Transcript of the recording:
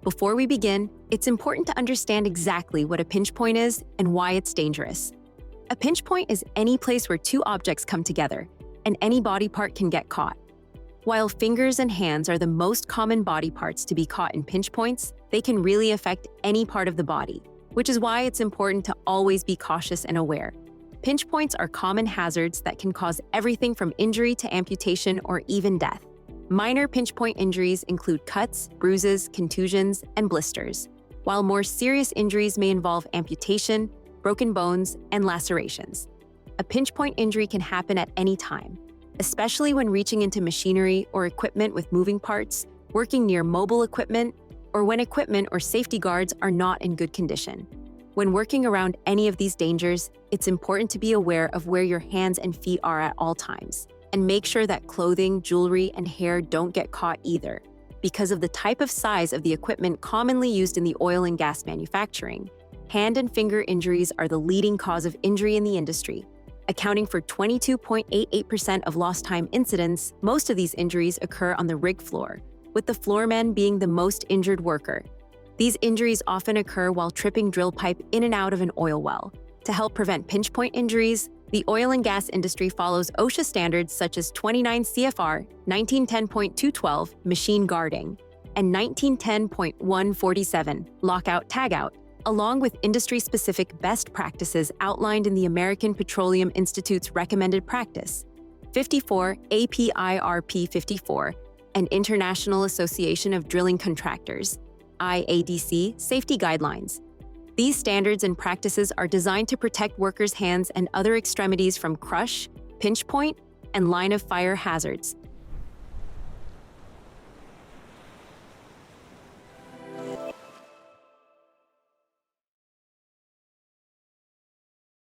Before we begin, it's important to understand exactly what a pinch point is and why it's dangerous. A pinch point is any place where two objects come together, and any body part can get caught. While fingers and hands are the most common body parts to be caught in pinch points, they can really affect any part of the body, which is why it's important to always be cautious and aware. Pinch points are common hazards that can cause everything from injury to amputation or even death. Minor pinch point injuries include cuts, bruises, contusions, and blisters, while more serious injuries may involve amputation, broken bones, and lacerations. A pinch point injury can happen at any time, especially when reaching into machinery or equipment with moving parts, working near mobile equipment, or when equipment or safety guards are not in good condition. When working around any of these dangers, it's important to be aware of where your hands and feet are at all times, and make sure that clothing, jewelry, and hair don't get caught either. Because of the type of size of the equipment commonly used in the oil and gas manufacturing, hand and finger injuries are the leading cause of injury in the industry. Accounting for 22.88% of lost time incidents, most of these injuries occur on the rig floor, with the floorman being the most injured worker. These injuries often occur while tripping drill pipe in and out of an oil well. To help prevent pinch point injuries, the oil and gas industry follows OSHA standards such as 29 CFR 1910.212 machine guarding and 1910.147 lockout-tagout, along with industry-specific best practices outlined in the American Petroleum Institute's recommended practice, 54 APIRP 54, and International Association of Drilling Contractors, IADC, safety guidelines. These standards and practices are designed to protect workers' hands and other extremities from crush, pinch point, and line of fire hazards,